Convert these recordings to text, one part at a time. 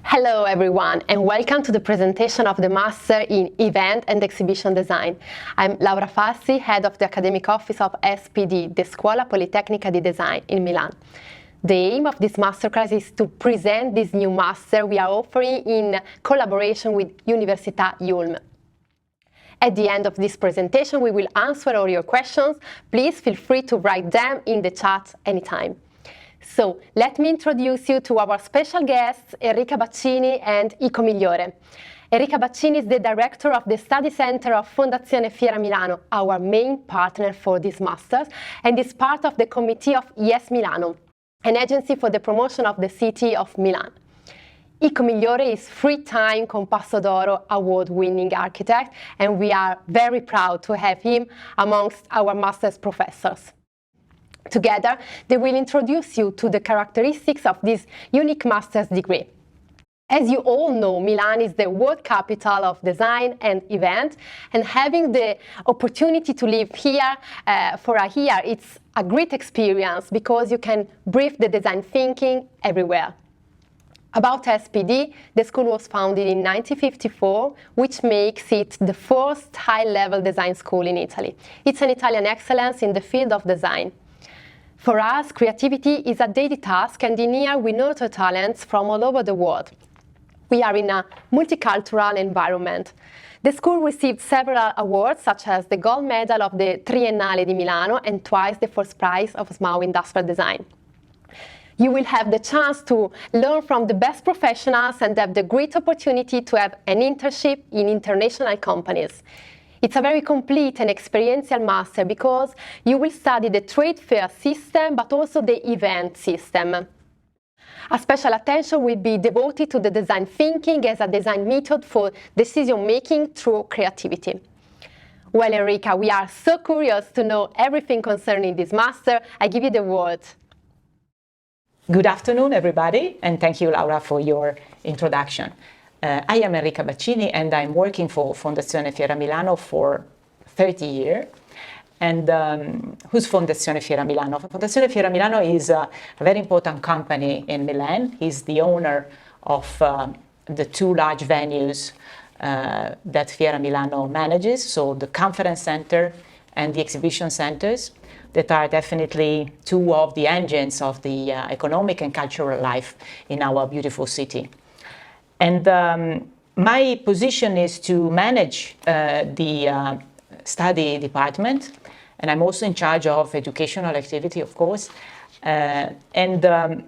Hello everyone and welcome to the presentation of the Master in Event and Exhibition Design. I'm Laura Fassi, Head of the Academic Office of SPD, the Scuola Politecnica di Design in Milan. The aim of this Masterclass is to present this new Master we are offering in collaboration with Università IULM. At the end of this presentation, we will answer all your questions. Please feel free to write them in the chat anytime. So, let me introduce you to our special guests, Enrica Baccini and Ico Migliore. Enrica Baccini is the director of the Study Center of Fondazione Fiera Milano, our main partner for this Masters, and is part of the committee of Yes Milano, an agency for the promotion of the city of Milan. Ico Migliore is three-time Compasso d'Oro award-winning architect, and we are very proud to have him amongst our Masters professors. Together, they will introduce you to the characteristics of this unique master's degree. As you all know, Milan is the world capital of design and event, and having the opportunity to live here for a year, it's a great experience because you can breathe the design thinking everywhere. About SPD, the school was founded in 1954, which makes it the first high-level design school in Italy. It's an Italian excellence in the field of design. For us, creativity is a daily task, and in here we nurture talents from all over the world. We are in a multicultural environment. The school received several awards, such as the gold medal of the Triennale di Milano and twice the first prize of SMAU Industrial Design. You will have the chance to learn from the best professionals and have the great opportunity to have an internship in international companies. It's a very complete and experiential master because you will study the trade fair system but also the event system. A special attention will be devoted to the design thinking as a design method for decision making through creativity. Well, Enrica, we are so curious to know everything concerning this master. I give you the word. Good afternoon, everybody, and thank you, Laura, for your introduction. I am Enrica Baccini, and I'm working for Fondazione Fiera Milano for 30 years. And who's Fondazione Fiera Milano? Fondazione Fiera Milano is a very important company in Milan. He's the owner of the two large venues that Fiera Milano manages, so the conference center and the exhibition centers, that are definitely two of the engines of the economic and cultural life in our beautiful city. And my position is to manage the study department, and I'm also in charge of educational activity, of course. The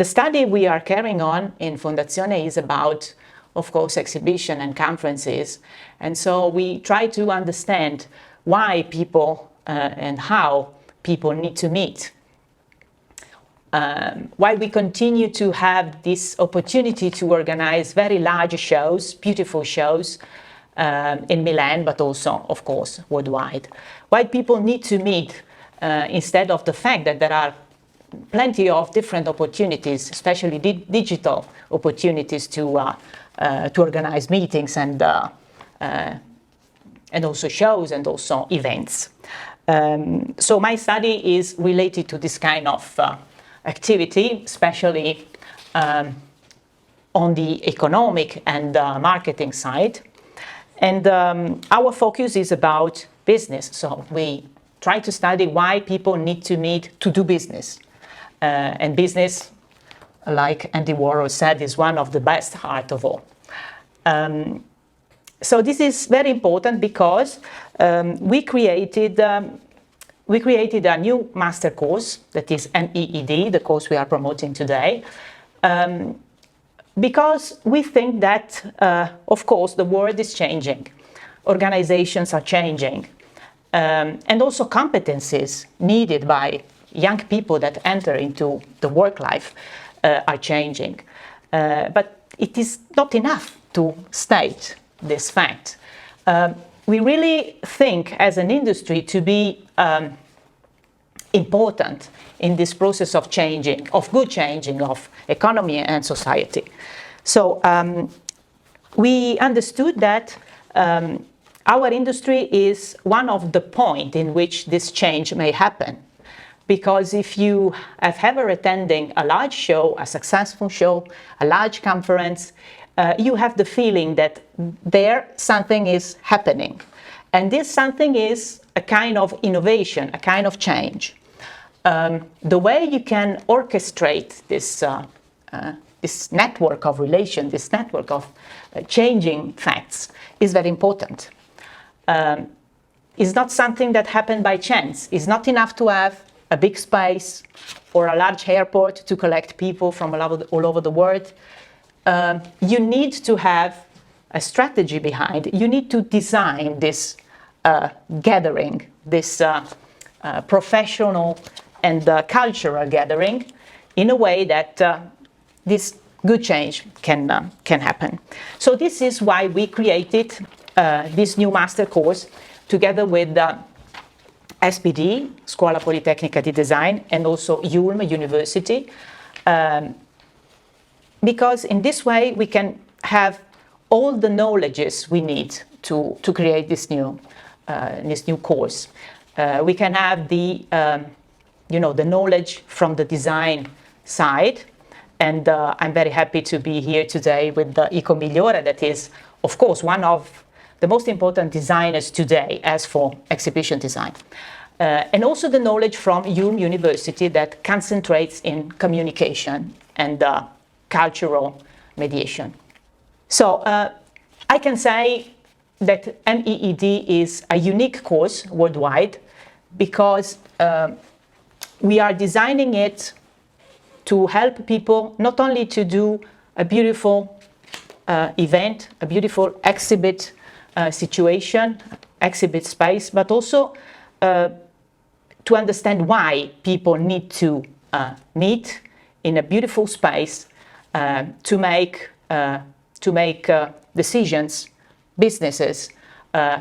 study we are carrying on in Fondazione is about, of course, exhibition and conferences. And so we try to understand why people and how people need to meet. Why we continue to have this opportunity to organize very large shows, beautiful shows in Milan, but also, of course, worldwide. Why people need to meet instead of the fact that there are plenty of different opportunities, especially digital opportunities to organize meetings and also shows and also events. So my study is related to this kind of activity, especially on the economic and marketing side. And our focus is about business. So we try to study why people need to meet to do business. And business, like Andy Warhol said, is one of the best art of all. So this is very important because we created a new master course that is MEED, the course we are promoting today, because we think that, of course, the world is changing, organizations are changing, and also competencies needed by young people that enter into the work life are changing. But it is not enough to state this fact. We really think as an industry to be important in this process of changing, of good changing of economy and society. So we understood that our industry is one of the points in which this change may happen, because if you have ever attended a large show, a successful show, a large conference, you have the feeling that there something is happening. And this something is a kind of innovation, a kind of change. The way you can orchestrate this, this network of relation, this network of changing facts is very important. It's not something that happened by chance. It's not enough to have a big space or a large airport to collect people from all over the world. You need to have a strategy behind. You need to design this gathering, this professional and cultural gathering in a way that this good change can happen. So this is why we created this new master course together with SPD, Scuola Politecnica di Design, and also IULM University, because in this way we can have all the knowledges we need to create this new course. We can have the the knowledge from the design side, and I'm very happy to be here today with Ico Migliore, that is, of course, one of the most important designers today as for exhibition design. And also the knowledge from IULM University that concentrates in communication and cultural mediation. So I can say that MEED is a unique course worldwide because we are designing it to help people not only to do a beautiful event, a beautiful exhibit situation, exhibit space, but also to understand why people need to meet in a beautiful space to make decisions, businesses,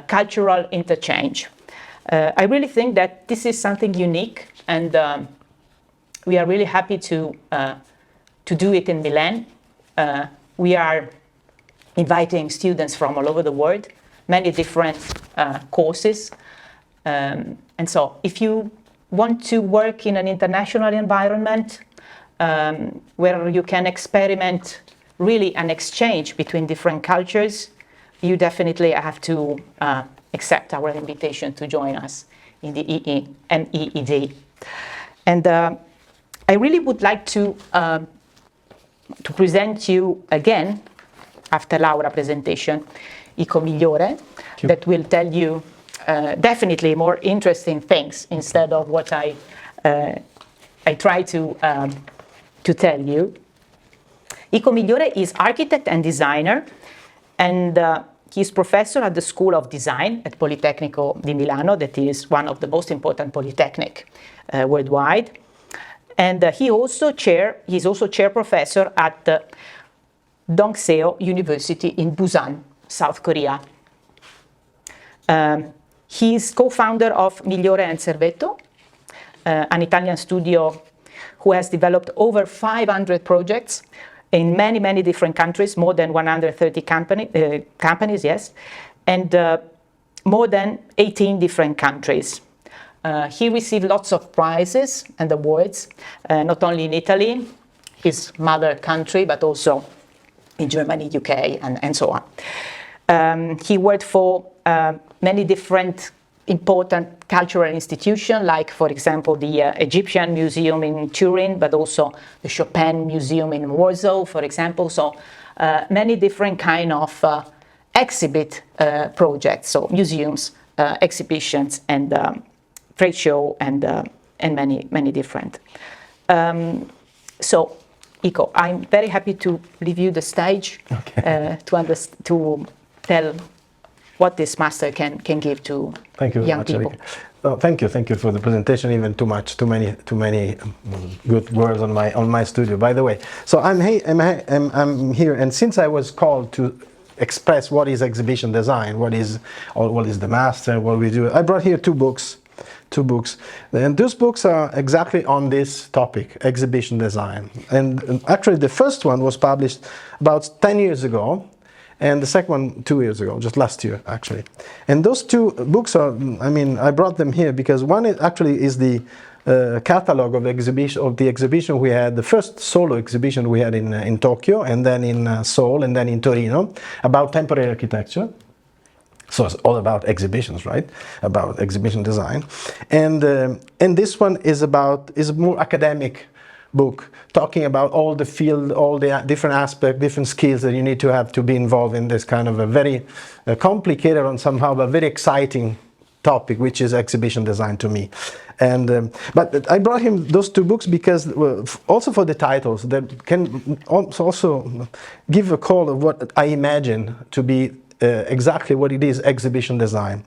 cultural interchange. I really think that this is something unique, and we are really happy to do it in Milan. We are inviting students from all over the world, many different courses. And so if you want to work in an international environment where you can experiment really an exchange between different cultures, you definitely have to accept our invitation to join us in the MEED. And I really would like to present you again, after Laura's presentation, Ico Migliore, that will tell you definitely more interesting things instead of what I try to tell you. Ico Migliore is architect and designer, and he's professor at the School of Design at Politecnico di Milano, that is one of the most important polytechnic worldwide. And he's also chair professor at Dongseo University in Busan, South Korea. He's co-founder of Migliore and Servetto, an Italian studio who has developed over 500 projects in many, many different countries, more than 130 companies, yes, and more than 18 different countries. He received lots of prizes and awards, not only in Italy, his mother country, but also in Germany, UK, and so on. He worked for many different important cultural institutions, like, for example, the Egyptian Museum in Turin, but also the Chopin Museum in Warsaw, for example. So many different kind of exhibit projects, so museums, exhibitions, and trade show, and many, many different. So, Ico, I'm very happy to leave you the stage to tell what this master can give to young people. Thank you for the presentation. Even too many good words on my studio. By the way, so I'm here, and since I was called to express what is exhibition design, what is the master, what we do, I brought here two books, and those books are exactly on this topic, exhibition design. And actually, the first one was published about 10 years ago. And the second one 2 years ago, just last year, actually. And those two books are, I brought them here because one is the catalog of the exhibition we had, the first solo exhibition we had in Tokyo, and then in Seoul, and then in Torino, about temporary architecture. So it's all about exhibitions, right? About exhibition design, and this one is a more academic book, talking about all the field, all the different aspects, different skills that you need to have to be involved in this kind of a very complicated and somehow but very exciting topic, which is exhibition design to me. And but I brought him those two books because also for the titles that can also give a call of what I imagine to be exactly what it is, exhibition design.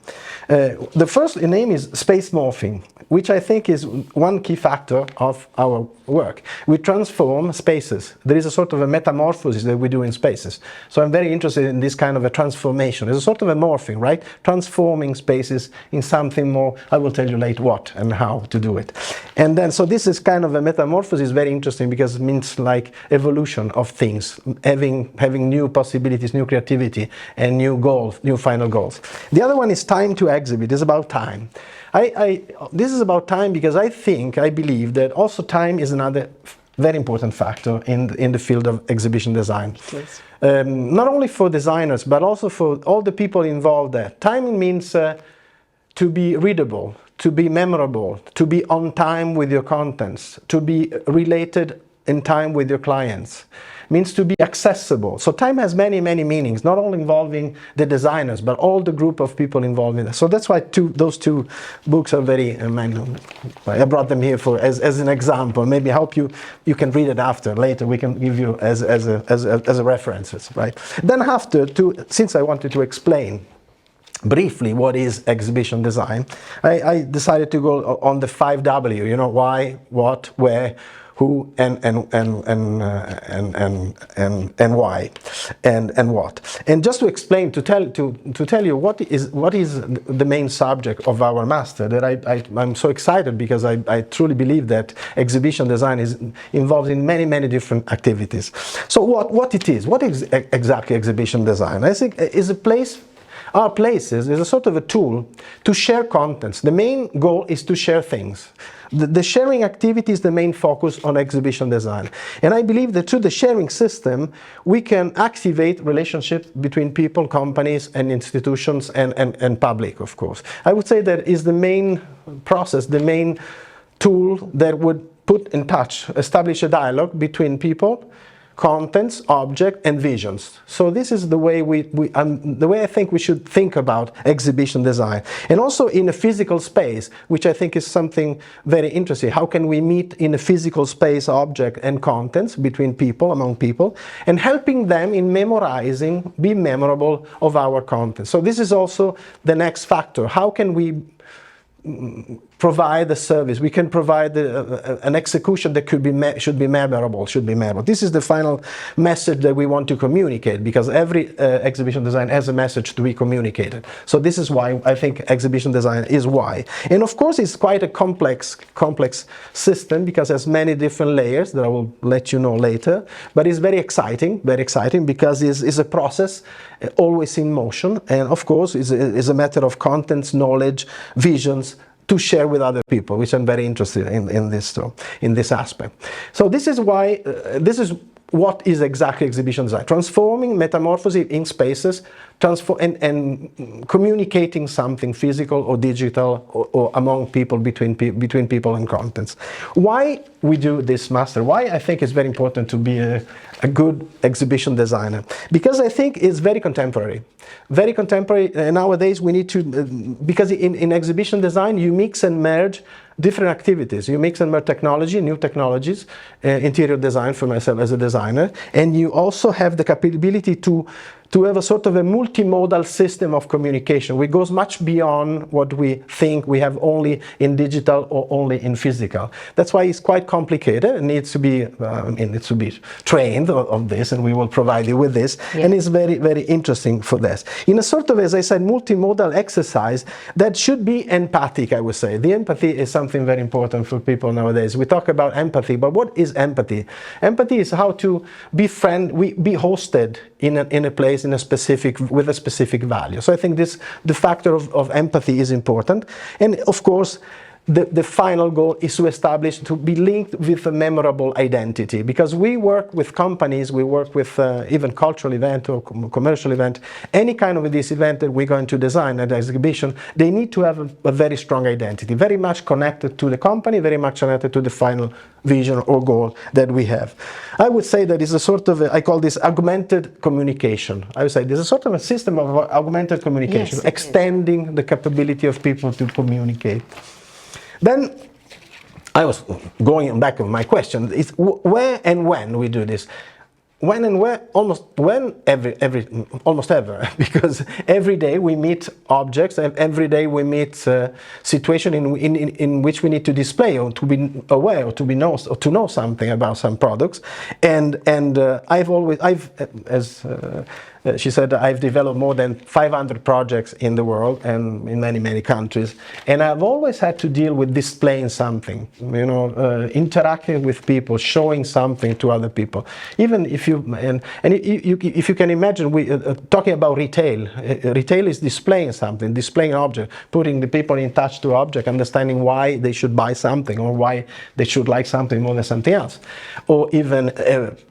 The first name is space morphing, which I think is one key factor of our work. We transform spaces. There is a sort of a metamorphosis that we do in spaces. So I'm very interested in this kind of a transformation. It's a sort of a morphing, right? Transforming spaces in something more. I will tell you later what and how to do it. And then, so this is kind of a metamorphosis, very interesting because it means like evolution of things, having new possibilities, new creativity, and new goals, new final goals. The other one is time to exhibit. It's about time. This is about time because I believe that also time is another very important factor in the field of exhibition design. Yes. Not only for designers, but also for all the people involved there. Timing means to be readable, to be memorable, to be on time with your contents, to be related in time with your clients. Means to be accessible. So time has many, many meanings, not only involving the designers, but all the group of people involved in it. So that's why those two books are very, I brought them here as an example. Maybe help you can read it after, later we can give you as a references, right? Then since I wanted to explain briefly what is exhibition design, I decided to go on the 5W, you know, why, what, where, who, and why, and what. And just to explain, to tell you what is the main subject of our master, that I'm so excited because I truly believe that exhibition design is involved in many, many different activities. So what is exactly exhibition design? I think is a place. Our places is a sort of a tool to share contents. The main goal is to share things. The sharing activity is the main focus on exhibition design. And I believe that through the sharing system, we can activate relationships between people, companies, and institutions, and public, of course. I would say that is the main process, the main tool that would put in touch, establish a dialogue between people, contents, object, and visions. So this is the way the way I think we should think about exhibition design. And also in a physical space, which I think is something very interesting. How can we meet in a physical space, object and contents between people, among people, and helping them in memorizing, be memorable of our content. So this is also the next factor. How can we provide the service? We can provide an execution that should be memorable. This is the final message that we want to communicate, because every exhibition design has a message to be communicated. So this is why I think exhibition design is why. And of course it's quite a complex system because it has many different layers that I will let you know later. But it's very exciting because it's a process always in motion, and of course it's a matter of contents, knowledge, visions, to share with other people, which I'm very interested in this aspect. So this is why, this is what is exactly exhibition design. Transforming metamorphosis in spaces, and communicating something physical or digital or among people, between people and contents. Why we do this master? Why I think it's very important to be a good exhibition designer? Because I think it's very contemporary. Very contemporary. Nowadays we need to, because in exhibition design you mix and merge different activities. You mix and merge technology, new technologies, interior design for myself as a designer, and you also have the capability to have a sort of a multimodal system of communication, which goes much beyond what we think we have only in digital or only in physical. That's why it's quite complicated and needs to be trained on this, and we will provide you with this. Yeah. And it's very, very interesting for this. In a sort of, as I said, multimodal exercise that should be empathic, I would say. The empathy is something very important for people nowadays. We talk about empathy, but what is empathy? Empathy is how to be be hosted in a place with a specific value. So I think the factor of empathy is important. And of course, the final goal is to establish, to be linked with a memorable identity, because we work with companies, we work with even cultural event or commercial event, any kind of this event that we're going to design at the exhibition, they need to have a very strong identity, very much connected to the company, very much connected to the final vision or goal that we have. I would say that is a sort of, I call this augmented communication. I would say there's a sort of a system of augmented communication, Yes, extending the capability of people to communicate. Then I was going back on my question, is where and when we do this. When and where, almost ever, because every day we meet objects, and every day we meet situations in which we need to display or to be aware or to know something about some products. And as she said, I've developed more than 500 projects in the world and in many countries, and I've always had to deal with displaying something, interacting with people, showing something to other people. Even if if you can imagine, we talking about retail. Retail is displaying something, displaying an object, putting the people in touch to object, understanding why they should buy something or why they should like something more than something else, or even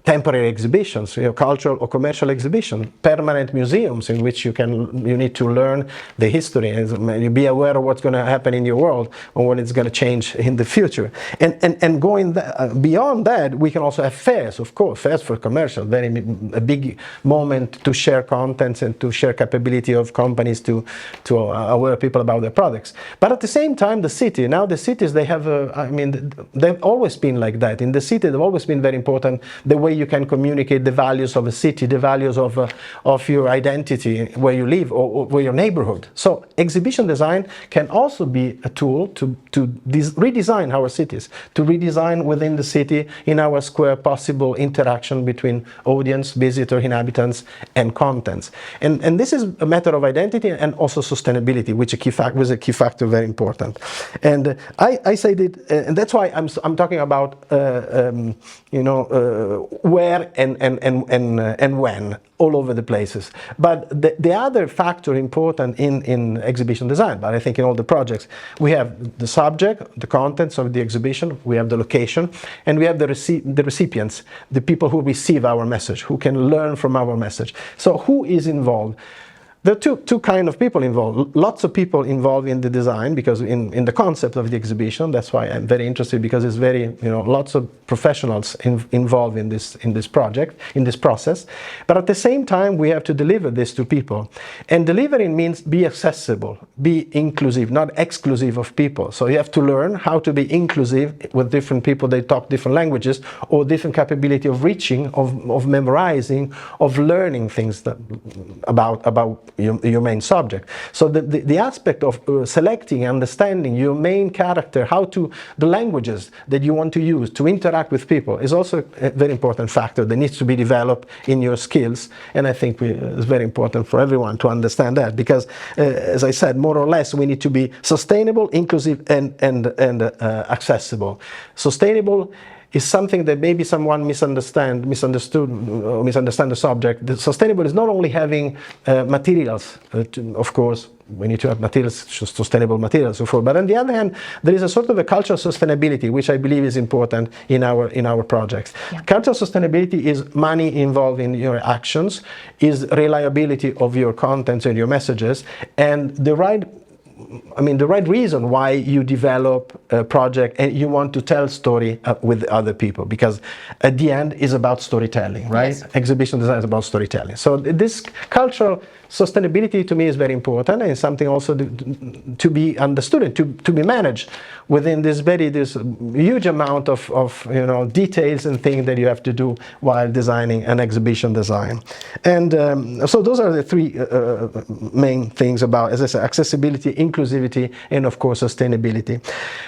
temporary exhibitions, cultural or commercial exhibitions. Permanent museums in which you need to learn the history and you be aware of what's going to happen in your world or what it's going to change in the future. And going beyond that, we can also have fairs, of course, fairs for commercial, a big moment to share contents and to share capability of companies to aware people about their products. But at the same time, the cities, they have, they've always been like that. In the city, they've always been very important, the way you can communicate the values of a city, the values of your identity, where you live or where your neighborhood. So exhibition design can also be a tool to redesign our cities, to redesign within the city, in our square, possible interaction between audience, visitor, inhabitants, and contents. And this is a matter of identity and also sustainability, which was a key factor, very important. And I say that, and that's why I'm talking about where and when, all over the places. But the other factor important in exhibition design, but I think in all the projects, we have the subject, the contents of the exhibition, we have the location, and we have the recipients, the people who receive our message, who can learn from our message. So who is involved? There are two kind of people involved. Lots of people involved in the design, because in the concept of the exhibition, that's why I'm very interested, because it's very, lots of professionals involved in this project, in this process. But at the same time, we have to deliver this to people. And delivering means be accessible, be inclusive, not exclusive of people. So you have to learn how to be inclusive with different people. They talk different languages or different capability of reaching, of memorizing, of learning things about your main subject. So the aspect of selecting, understanding your main character, the languages that you want to use to interact with people is also a very important factor that needs to be developed in your skills. And I think it's very important for everyone to understand that, because as I said, more or less we need to be sustainable, inclusive, and accessible. Sustainable is something that maybe someone misunderstand the subject. The sustainable is not only having materials, of course, we need to have materials, sustainable materials, so forth. But on the other hand, there is a sort of a cultural sustainability, which I believe is important in our projects. Yeah. Cultural sustainability is money involved in your actions, is reliability of your contents and your messages, and the right reason why you develop a project and you want to tell story with other people, because at the end is about storytelling, right? Yes. Exhibition design is about storytelling. So this cultural sustainability to me is very important, and something also to be understood and to be managed within this huge amount of details and things that you have to do while designing an exhibition design. And so those are the three main things about, as I said, accessibility, inclusivity, and of course sustainability.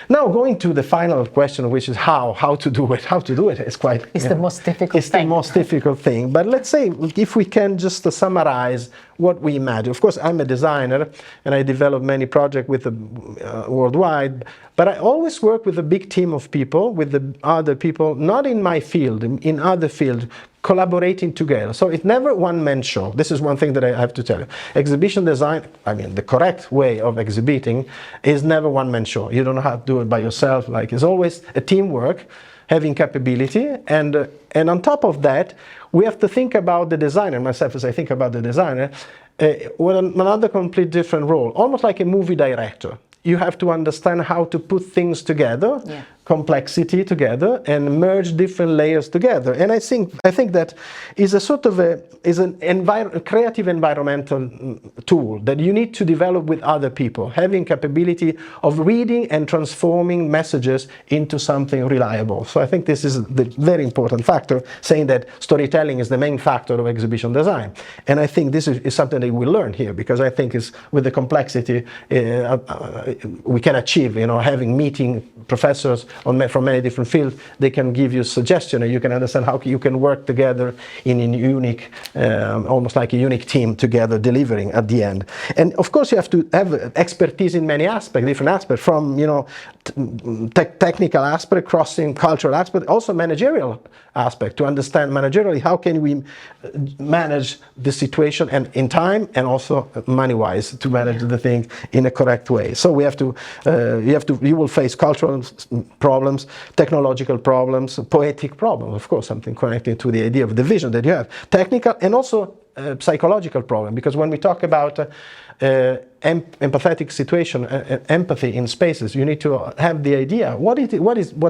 Now going to the final question, which is how to do it. How to do it is quite... It's the most difficult thing. It's the most difficult thing. But let's say if we can just summarize what we imagine. Of course, I'm a designer and I develop many projects with worldwide, but I always work with a big team of people, with the other people, not in my field, in other fields, collaborating together. So it's never one-man show. This is one thing that I have to tell you. Exhibition design, I mean, the correct way of exhibiting is never one-man show. You don't have to do it by yourself. Like, it's always a teamwork, having capability, and on top of that, we have to think about the designer. Myself, as I think about the designer, with another complete different role, almost like a movie director. You have to understand how to put things together, complexity together, and merge different layers together. And I think that is a sort of a creative environmental tool that you need to develop with other people, having capability of reading and transforming messages into something reliable. So I think this is the very important factor, saying that storytelling is the main factor of exhibition design. And I think this is something that we learn here, because I think is with the complexity we can achieve, having meeting professors from many different fields. They can give you suggestions, and you can understand how you can work together in a unique, almost like a unique team together, delivering at the end. And of course, you have to have expertise in many aspects, different aspects, from technical aspect, crossing cultural aspect, also managerial aspect, to understand managerially how can we manage the situation, and in time, and also money-wise, to manage the thing in a correct way. So we have to, you will face cultural problems, technological problems, poetic problems, of course, something connected to the idea of the vision that you have, technical and also psychological problem, because when we talk about empathetic situation, empathy in spaces, you need to have the idea what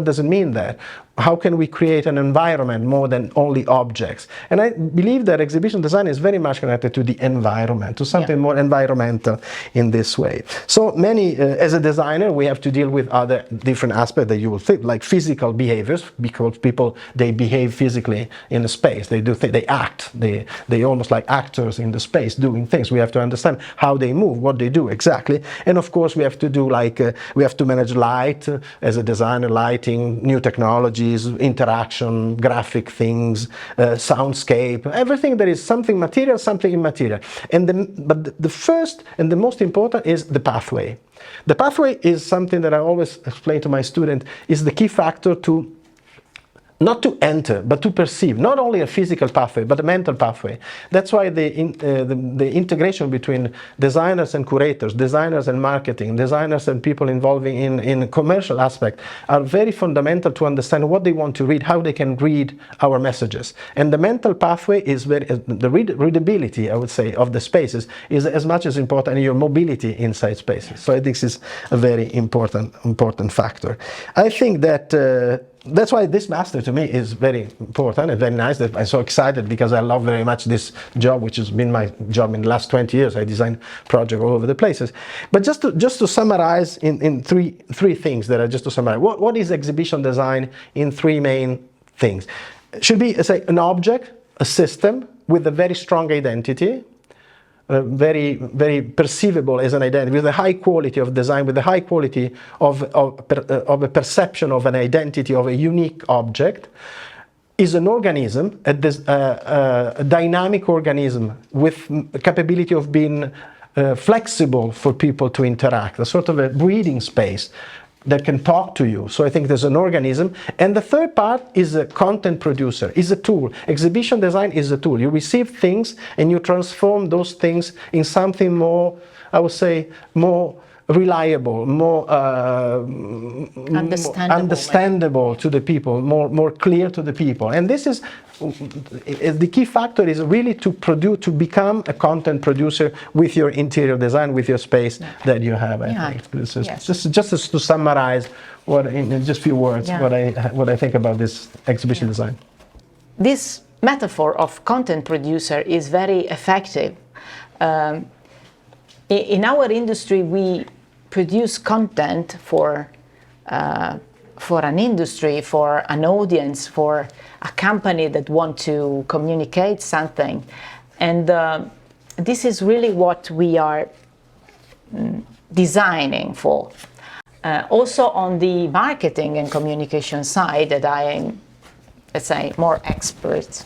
does it mean that? How can we create an environment more than only objects? And I believe that exhibition design is very much connected to the environment, to something more environmental in this way. So many, as a designer, we have to deal with other different aspects that you will think, like physical behaviors, because people, they behave physically in a space. They do they act. They almost like actors in the space doing things. We have to understand how they move, what they do exactly. And of course, we have to do we have to manage light as a designer, lighting, new technologies, interaction, graphic things, soundscape, everything that is something material, something immaterial. But the first and the most important is the pathway. The pathway is something that I always explain to my student, is the key factor to not to enter, but to perceive, not only a physical pathway, but a mental pathway. That's why the integration between designers and curators, designers and marketing, designers and people involving in commercial aspect are very fundamental to understand what they want to read, how they can read our messages. And the mental pathway is the readability, I would say, of the spaces is as much as important as your mobility inside spaces. So this is a very important factor. I think that that's why this master to me is very important and very nice. That I'm so excited, because I love very much this job, which has been my job in the last 20 years. I design projects all over the places. But just to summarize in three things that are just to summarize. What is exhibition design in three main things? It should be, say, an object, a system with a very strong identity, very, very perceivable as an identity, with a high quality of design, with a high quality of a perception of an identity of a unique object, is an organism, a dynamic organism with capability of being flexible for people to interact, a sort of a breathing space that can talk to you. So I think there's an organism. And the third part is a content producer, is a tool. Exhibition design is a tool. You receive things and you transform those things in something more, I would say, more reliable, more understandable to the people, more clear to the people. And this is the key factor, is really to become a content producer with your interior design, with your space that you have. I think this is just to summarize in just a few words what I think about this exhibition design. This metaphor of content producer is very effective. In our industry, we produce content for an industry, for an audience, for a company that want to communicate something. And this is really what we are designing for. Also on the marketing and communication side, that I am, let's say, more expert.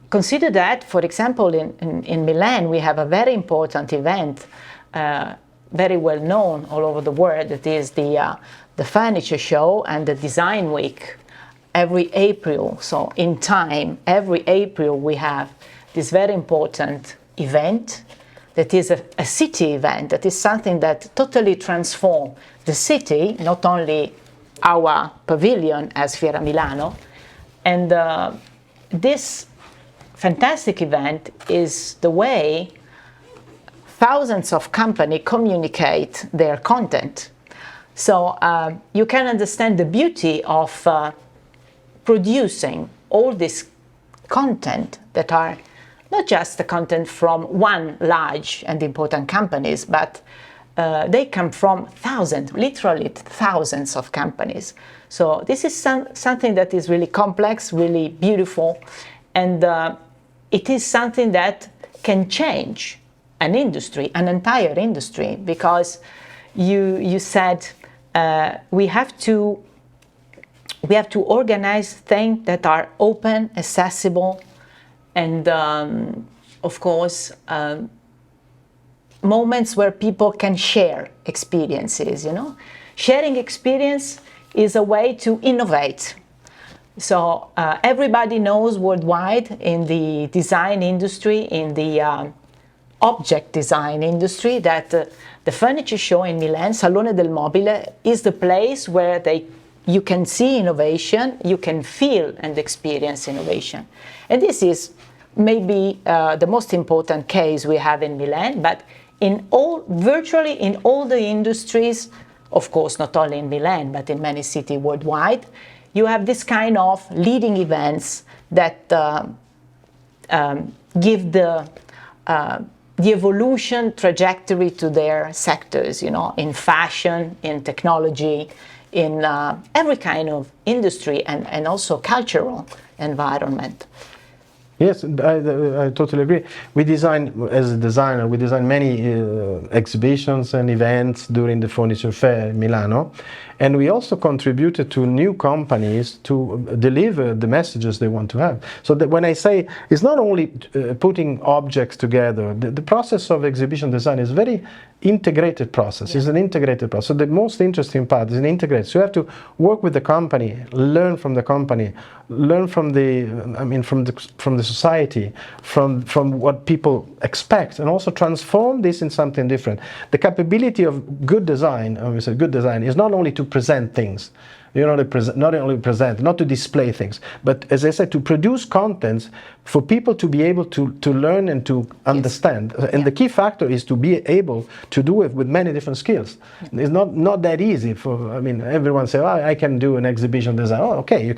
Consider that, for example, in Milan, we have a very important event, very well known all over the world. It is the furniture show and the design week. every April, so in time, every April we have this very important event that is a city event, that is something that totally transforms the city, not only our pavilion as Fiera Milano. And this fantastic event is the way thousands of companies communicate their content. So you can understand the beauty of producing all this content that are not just the content from one large and important companies, but they come from thousands, literally thousands of companies. So this is something that is really complex, really beautiful, and it is something that can change an industry, an entire industry, because you said we have to organize things that are open, accessible, and of course moments where people can share experiences. Sharing experience is a way to innovate. So everybody knows worldwide in the design industry, in the object design industry, that the furniture show in Milan, Salone del Mobile, is the place where you can see innovation, you can feel and experience innovation. And this is maybe the most important case we have in Milan, but virtually in all the industries, of course, not only in Milan, but in many cities worldwide, you have this kind of leading events that give the evolution trajectory to their sectors, in fashion, in technology, in every kind of industry and also cultural environment. Yes, I totally agree. As a designer, we design many exhibitions and events during the Furniture Fair in Milano. And we also contributed to new companies to deliver the messages they want to have. So that when I say it's not only putting objects together, the process of exhibition design is very integrated process. It's an integrated process. So the most interesting part is an integrated. So you have to work with the company, learn from the company, learn from the society, from what people expect, and also transform this in something different. The capability of good design, good design, is not only to present things, not only present, not to display things, but as I said, to produce contents for people to be able to learn and to understand. And the key factor is to be able to do it with many different skills. It's not that easy. Everyone says, "Oh, I can do an exhibition design." Oh, okay, you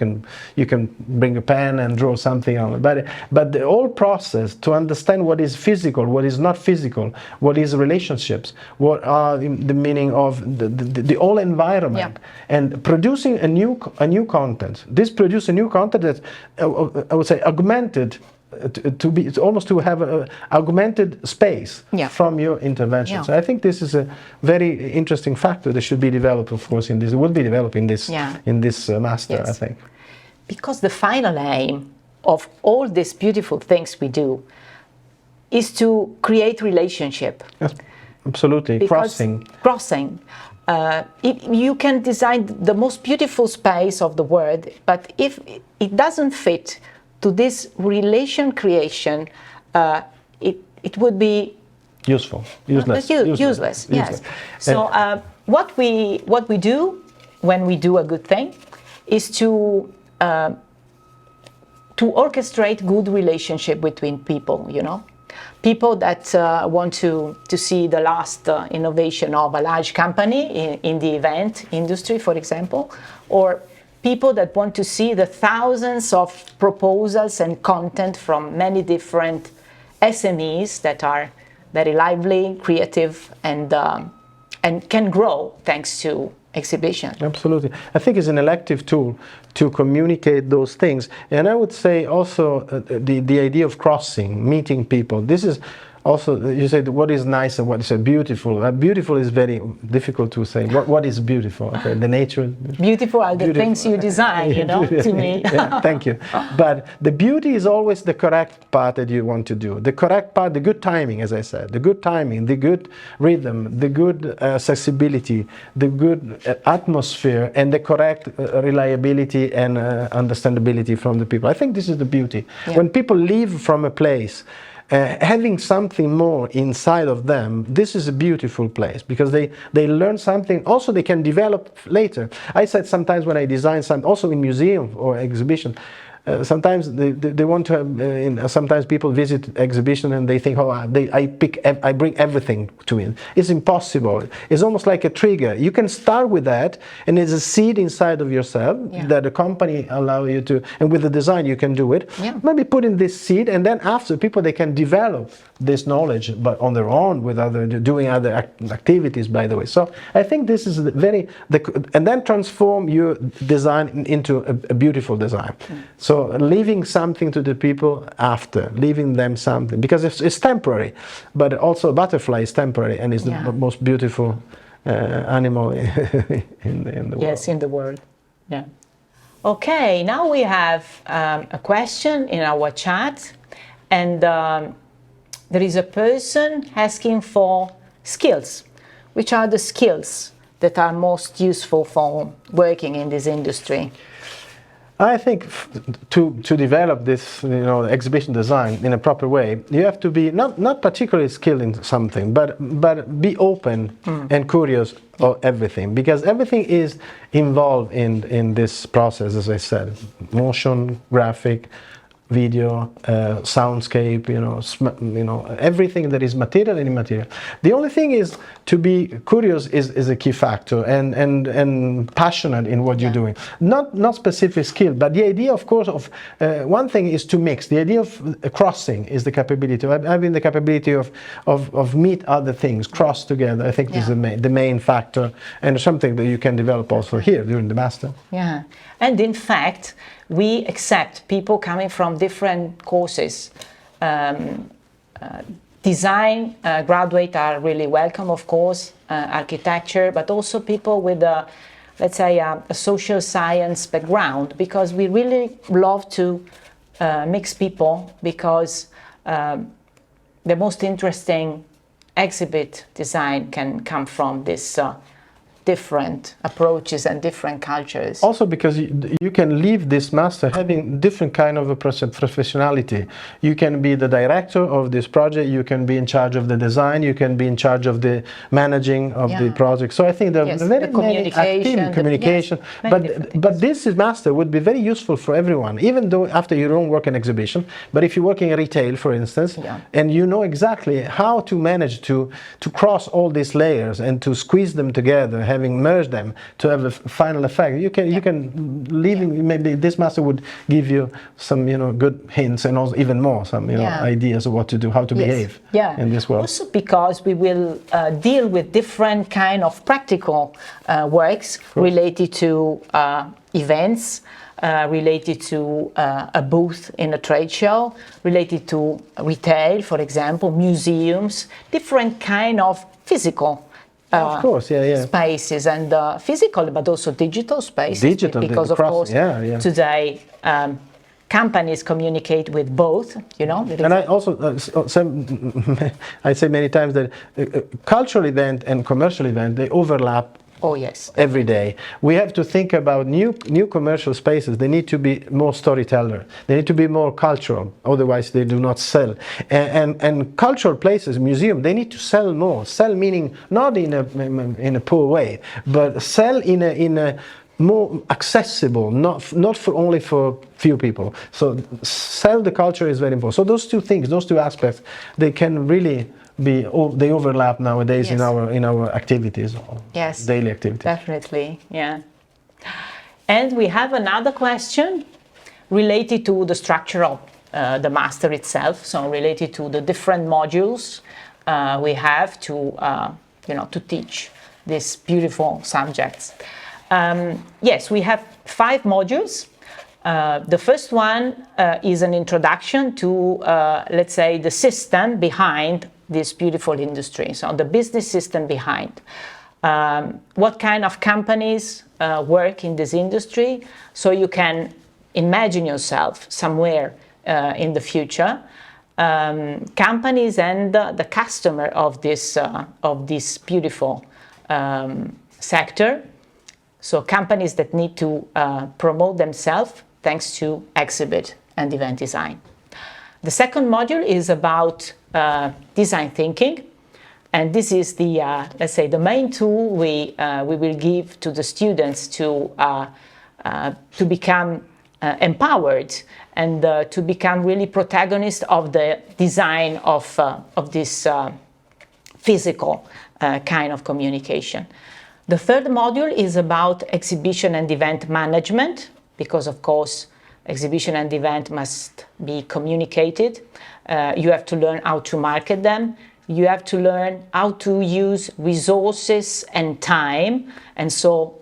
can bring a pen and draw something on it. But the whole process to understand what is physical, what is not physical, what is relationships, what are the meaning of the whole environment, and producing a new content. This produce a new content that I would say augmented. To have an augmented space from your intervention. So I think this is a very interesting factor that should be developed, of course, will be developed in this master, I think. Because the final aim of all these beautiful things we do is to create relationship. Yes, absolutely. Crossing. You can design the most beautiful space of the world, but if it doesn't fit to this relation creation, it would be useless. Yes. So what we do when we do a good thing is to orchestrate good relationship between people. People that want to see the last innovation of a large company in the event industry, for example, or people that want to see the thousands of proposals and content from many different SMEs that are very lively, creative, and can grow thanks to exhibition. Absolutely. I think it's an elective tool to communicate those things. And I would say also the idea of crossing, meeting people. This is also you said what is nice and what is beautiful. Beautiful is very difficult to say. What is beautiful? Okay, the nature. Beautiful are the things you design, you know, to me. Yeah, thank you. But the beauty is always the correct part that you want to do. The correct part, the good timing, as I said, the good timing, the good rhythm, the good accessibility, the good atmosphere, and the correct reliability and understandability from the people. I think this is the beauty. Yeah. When people leave from a place having something more inside of them, this is a beautiful place because they learn something. Also, they can develop later. I said sometimes when I design something, also in museum or exhibition, sometimes they want to have, sometimes people visit exhibition and they think, oh, I bring everything to it. It's impossible. It's almost like a trigger. You can start with that, and it's a seed inside of yourself that the company allow you to, and with the design you can do it. Yeah. Maybe put in this seed, and then after people, they can develop this knowledge, but on their own, with doing other activities, by the way. So I think this is and then transform your design into a beautiful design. So leaving something to the people after, leaving them something, because it's temporary, but also a butterfly is temporary and is the most beautiful animal in the world. Yes, in the world. Yeah. Okay, now we have a question in our chat, and there is a person asking for skills. Which are the skills that are most useful for working in this industry? I think to develop this, exhibition design in a proper way, you have to be not particularly skilled in something, but be open and curious of everything, because everything is involved in this process, as I said, motion, graphic, video, soundscape, everything that is material and immaterial. The only thing is to be curious is a key factor, and passionate in what you're doing. Not specific skill, but the idea, of course, of one thing is to mix. The idea of crossing is the capability, having the capability of meet other things, cross together. I think this is the main factor, and something that you can develop also here during the master. Yeah, and in fact, we accept people coming from different courses. Design graduates are really welcome, of course, architecture, but also people with let's say a social science background, because we really love to mix people, because the most interesting exhibit design can come from this different approaches and different cultures. Also because you can leave this master having different kind of a professionality. You can be the director of this project, you can be in charge of the design, you can be in charge of the managing of the project. So I think there are very many communication. But this master would be very useful for everyone, even though after you don't work in exhibition, but if you're working in retail, for instance, and you know exactly how to manage to cross all these layers and to squeeze them together, having merged them to have a final effect, you can leaving. Maybe this master would give you some good hints, and also even more some ideas of what to do, how to behave in this world. Also because we will deal with different kind of practical works related to events, related to a booth in a trade show, related to retail, for example, museums, different kind of physical of course, spaces, and physical, but also digital spaces. Because of course, today companies communicate with both. And I also I say many times that cultural event and commercial event, they overlap. Oh yes. Every day. We have to think about new commercial spaces. They need to be more storyteller. They need to be more cultural. Otherwise, they do not sell. And cultural places, museum, they need to sell more. Sell meaning not in a poor way, but sell in a more accessible, not for only for few people. So sell the culture is very important. So those two things, those two aspects, they can really they overlap nowadays in our activities, daily activities. Definitely, yeah. And we have another question related to the structure of the master itself, so related to the different modules we have to teach these beautiful subjects. Yes, we have 5 modules. The first one is an introduction to, let's say, the system behind this beautiful industry, so the business system behind. What kind of companies work in this industry, so you can imagine yourself somewhere in the future. Companies and the customer of this beautiful sector. So companies that need to promote themselves thanks to exhibit and event design. The second module is about design thinking. And this is the, let's say, the main tool we will give to the students to become empowered and to become really protagonists of the design of this physical kind of communication. The third module is about exhibition and event management, because of course exhibition and event must be communicated. You have to learn how to market them. You have to learn how to use resources and time, and so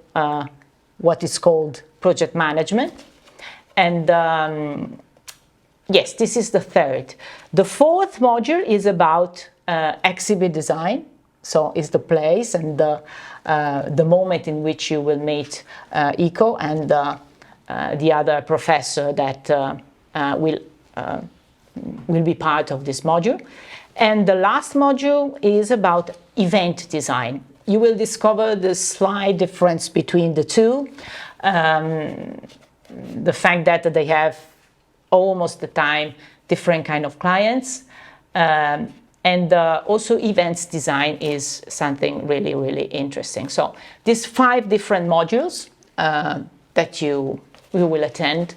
what is called project management. And yes, this is the third. The fourth module is about exhibit design. So it's the place and the moment in which you will meet Ico and the other professor that will be part of this module. And the last module is about event design. You will discover the slight difference between the two. The fact that they have almost the time different kind of clients. And also events design is something really, really interesting. So these 5 different modules that you will attend,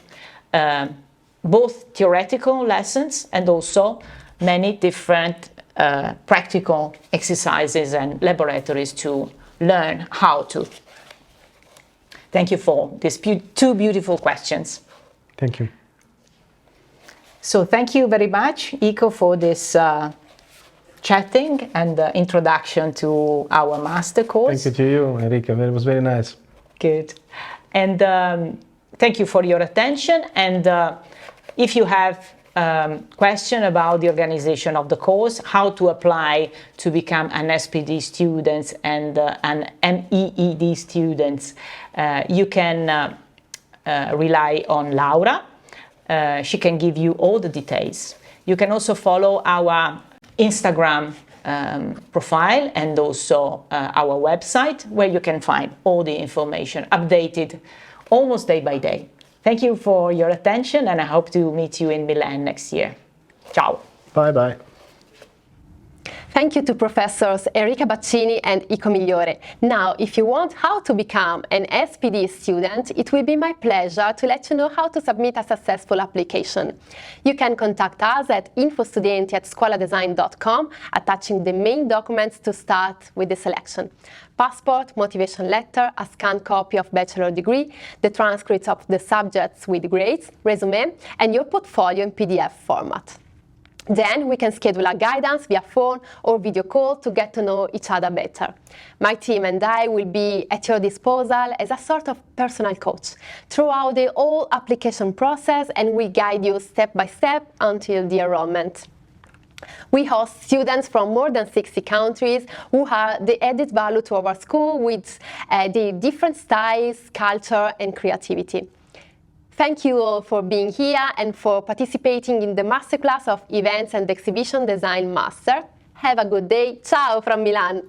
both theoretical lessons and also many different practical exercises and laboratories to learn how to. Thank you for these 2 beautiful questions. Thank you. So thank you very much, Ico, for this chatting and introduction to our master course. Thank you to you, Enrica. It was very nice. Good. And thank you for your attention. And if you have question about the organization of the course, how to apply to become an SPD student and an MEED student, you can rely on Laura. She can give you all the details. You can also follow our Instagram profile and also our website, where you can find all the information updated almost day by day. Thank you for your attention, and I hope to meet you in Milan next year. Ciao. Bye-bye. Thank you to Professors Enrica Baccini and Ico Migliore. Now, if you want how to become an SPD student, it will be my pleasure to let you know how to submit a successful application. You can contact us at infostudenti@scuoladesign.com, attaching the main documents to start with the selection: passport, motivation letter, a scanned copy of bachelor degree, the transcripts of the subjects with grades, resume, and your portfolio in PDF format. Then we can schedule a guidance via phone or video call to get to know each other better. My team and I will be at your disposal as a sort of personal coach throughout the whole application process, and we guide you step by step until the enrollment. We host students from more than 60 countries who are the added value to our school with the different styles, culture, and creativity. Thank you all for being here and for participating in the Masterclass of Events and Exhibition Design Master. Have a good day. Ciao from Milan.